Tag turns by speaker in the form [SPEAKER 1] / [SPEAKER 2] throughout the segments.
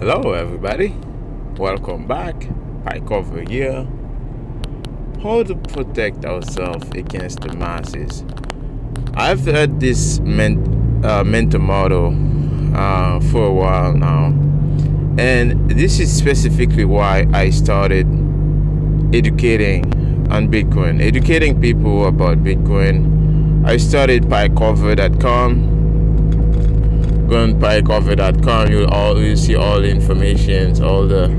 [SPEAKER 1] Hello, everybody. Welcome back. PieCover here. How to protect ourselves against the masses. I've had this mental model for a while now, and this is specifically why I started educating on Bitcoin, educating people about Bitcoin. I started PieCover.com. Go on PieCover.com, you'll see all the information, all the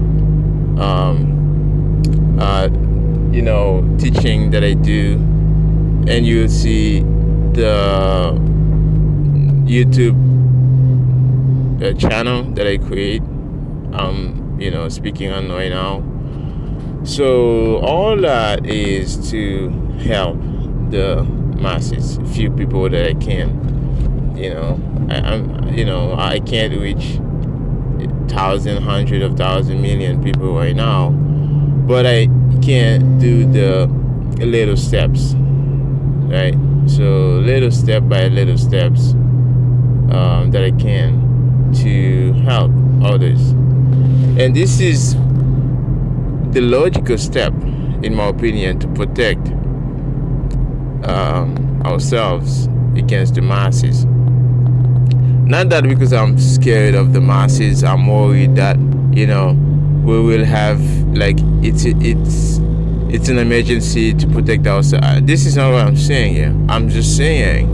[SPEAKER 1] teaching that I do, and you'll see the YouTube channel that I create. Speaking on right now. So all that is to help the masses, few people that I can. I can't reach thousand, hundred of thousand, million people right now, but I can do the little steps, right? So little step by little steps that I can to help others, and this is the logical step, in my opinion, to protect ourselves against the masses. Not that because I'm scared of the masses, I'm worried that we will have it's an emergency to protect ourselves. This is not what I'm saying here. I'm just saying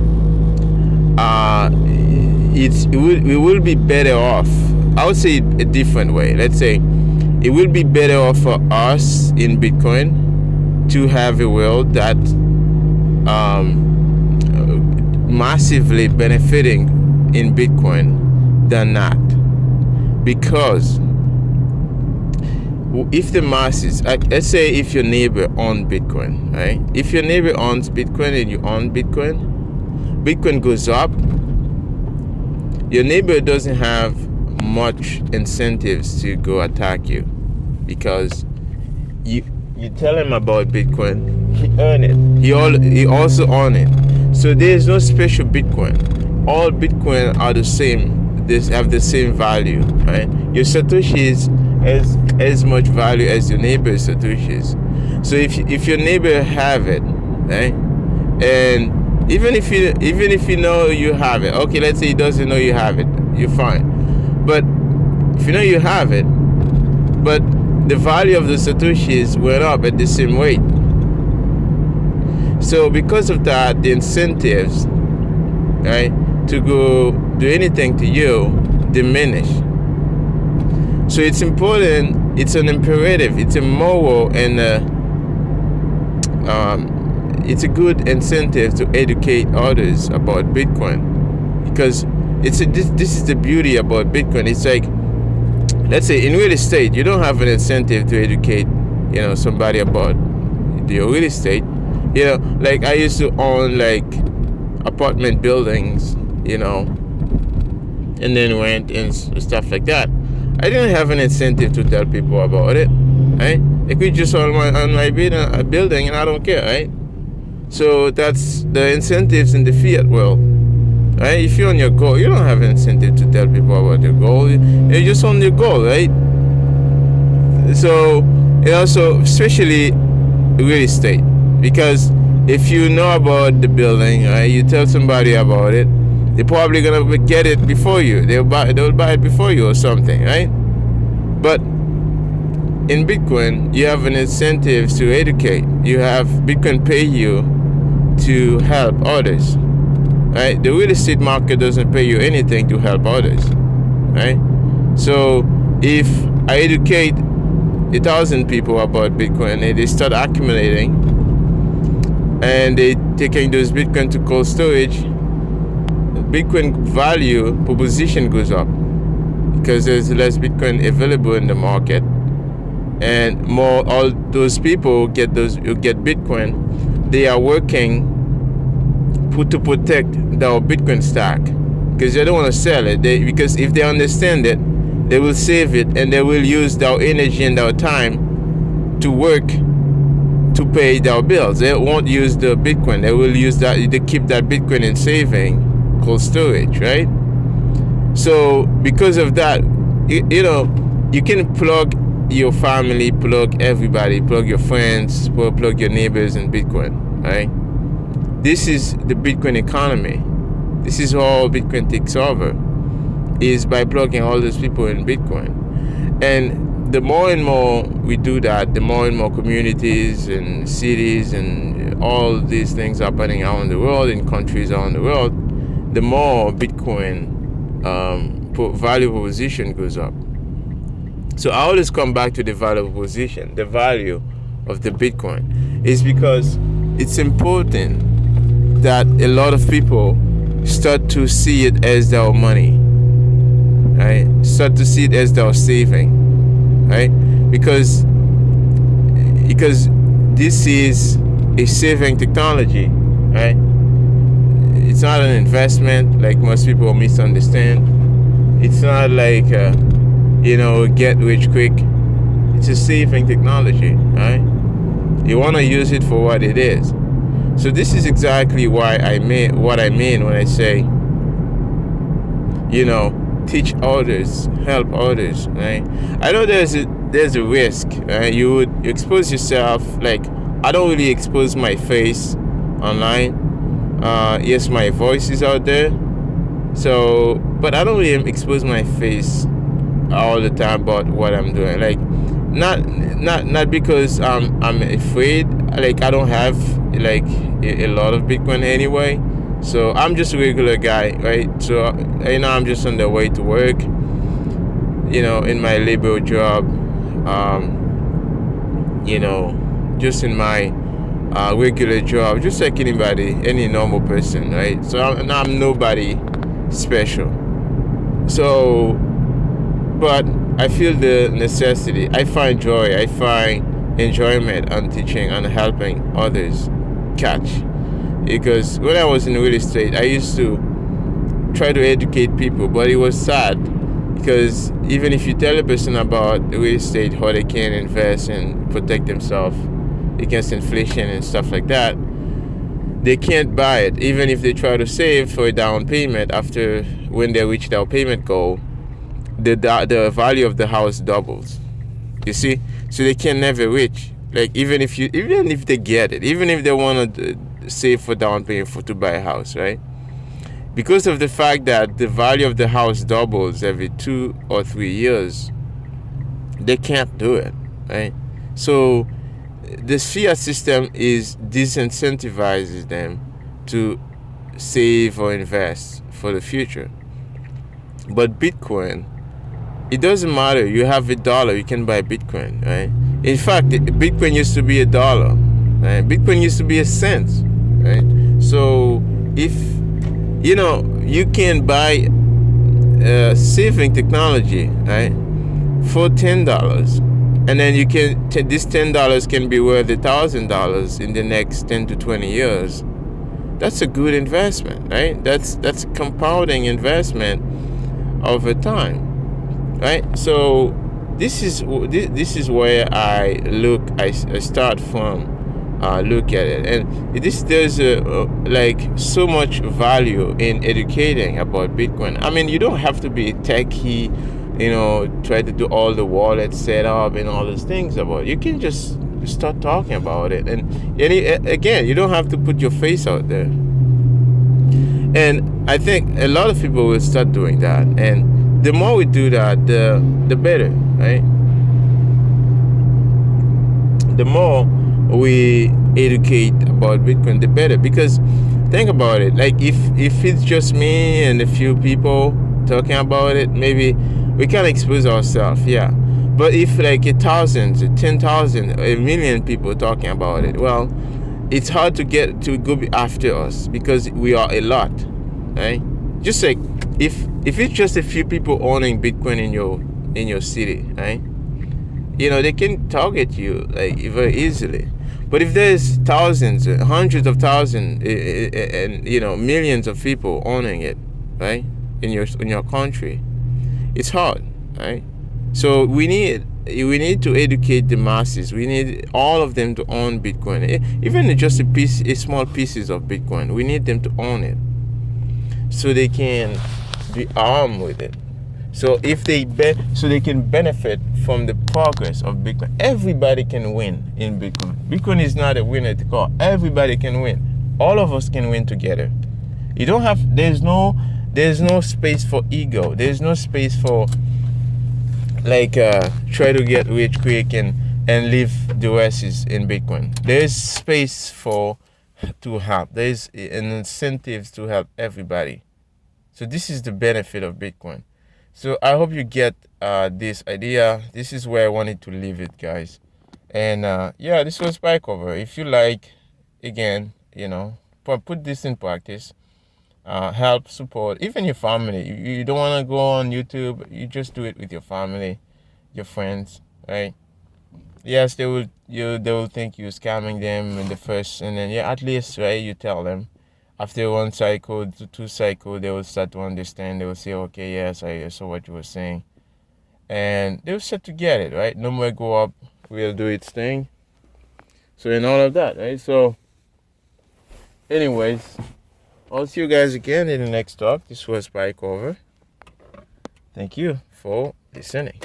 [SPEAKER 1] we will be better off. I would say it a different way. Let's say it will be better off for us in Bitcoin to have a world that massively benefiting in Bitcoin than not, because if the masses, let's say if your neighbor owns Bitcoin, right? If your neighbor owns Bitcoin and you own Bitcoin goes up, your neighbor doesn't have much incentives to go attack you, because you tell him about Bitcoin, he earned it, he also own it, so there's no special Bitcoin. All Bitcoin are the same. They have the same value, right? Your Satoshis has as much value as your neighbor's Satoshis. So if your neighbor have it, right, and even if you know you have it, okay, let's say he doesn't know you have it, you're fine. But if you know you have it, but the value of the Satoshis went up at the same rate, so because of that, the incentives, right, to go do anything to you diminish. So it's important, it's an imperative, it's a moral, and it's a good incentive to educate others about Bitcoin, because this is the beauty about Bitcoin. It's like, let's say in real estate, you don't have an incentive to educate somebody about the real estate. Like I used to own apartment buildings, and then rent and stuff like that. I didn't have an incentive to tell people about it, right? I could just own my building and I don't care, right? So that's the incentives in the fiat world, right? If you're on your goal, you don't have an incentive to tell people about your goal. You just own your goal, right? So also, especially real estate, because if you know about the building, right, you tell somebody about it, they're probably gonna get it before you. They'll buy it before you or something, right? But in Bitcoin, you have an incentive to educate. You have Bitcoin pay you to help others, right? The real estate market doesn't pay you anything to help others, right? So if I educate 1,000 people about Bitcoin and they start accumulating, and they taking those Bitcoin to cold storage, Bitcoin value proposition goes up because there's less Bitcoin available in the market, and all those people get Bitcoin. They are working to protect their Bitcoin stack, because they don't want to sell it. Because if they understand it, they will save it, and they will use their energy and their time to work to pay their bills. They won't use the Bitcoin. They will use that. They keep that Bitcoin in saving, cold storage, right? So because of that, you know, you can plug your family, plug everybody, plug your friends, plug your neighbors in Bitcoin, right? This is the Bitcoin economy. This is how Bitcoin takes over, is by plugging all those people in Bitcoin. And the more and more we do that, the more and more communities and cities and all these things happening around the world, in countries around the world, the more Bitcoin value proposition goes up. So I always come back to the value proposition, the value of the Bitcoin, is because it's important that a lot of people start to see it as their money, right? Start to see it as their saving, right? Because this is a saving technology, right? It's not an investment like most people misunderstand. It's not like get rich quick. It's a saving technology, right? You want to use it for what it is. So this is exactly what I mean when I say, teach others, help others, right? I know there's a risk, right? You would expose yourself. Like, I don't really expose my face online. Yes, my voice is out there. So, but I don't really expose my face all the time about what I'm doing. Like, not because I'm afraid. Like, I don't have like a lot of Bitcoin anyway. So I'm just a regular guy, right? So I'm just on the way to work. In my labor job. Just in my regular job, just like anybody, any normal person, right? So I'm nobody special. So, but I feel the necessity. I find joy. I find enjoyment on teaching and helping others catch. Because when I was in real estate, I used to try to educate people, but it was sad because even if you tell a person about real estate, how they can invest and protect themselves against inflation and stuff like that, they can't buy it. Even if they try to save for a down payment, after when they reach their payment goal, the value of the house doubles. You see, so they can never reach. Like, even if they get it, even if they want to save for down payment to buy a house, right? Because of the fact that the value of the house doubles every 2 or 3 years, they can't do it, right? So this fiat system disincentivizes them to save or invest for the future. But Bitcoin, it doesn't matter. You have $1, you can buy Bitcoin, right? In fact, Bitcoin used to be $1, right? Bitcoin used to be a cent, right? So if you can buy saving technology, right, for $10, and then you can this $10 can be worth $1,000 in the next 10 to 20 years. That's a good investment, right? That's a compounding investment over time, right? So this is where I start from. Look at it, and there's so much value in educating about Bitcoin. I mean, you don't have to be a techie, try to do all the wallet setup and all those things about it. You can just start talking about it, and again, you don't have to put your face out there. And I think a lot of people will start doing that, and the more we do that, the better, right? The more we educate about Bitcoin, the better. Because think about it, like if it's just me and a few people talking about it, maybe we can expose ourselves, yeah. But if like 1,000, 10,000, 1,000,000 people talking about it, well, it's hard to go after us because we are a lot, right? Just like if it's just a few people owning Bitcoin in your city, right? They can target you like very easily. But if there's thousands, hundreds of thousands, and millions of people owning it, right, in your country, it's hard, right? So we need to educate the masses. We need all of them to own Bitcoin, even just small pieces of Bitcoin. We need them to own it, so they can be armed with it. So if so they can benefit from the progress of Bitcoin. Everybody can win in Bitcoin. Bitcoin is not a winner take all. Everybody can win. All of us can win together. You don't have. There's no space for ego. There's no space for like try to get rich quick and leave the rest is in Bitcoin. There's space to help. There's an incentives to help everybody. So this is the benefit of Bitcoin. So I hope you get this idea. This is where I wanted to leave it, guys. And yeah, this was PieCover. If you like, again, put this in practice. Help, support, even your family. You don't want to go on YouTube. You just do it with your family, your friends, right? Yes, they will think you're scamming them in the first, and then at least, right, you tell them. After one cycle, two cycle, they will start to understand. They will say, okay, yes, I saw what you were saying, and they will start to get it, right? No more go up, will do its thing. So and all of that, right? So, anyways. I'll see you guys again in the next talk. This was PieCover. Thank you for listening.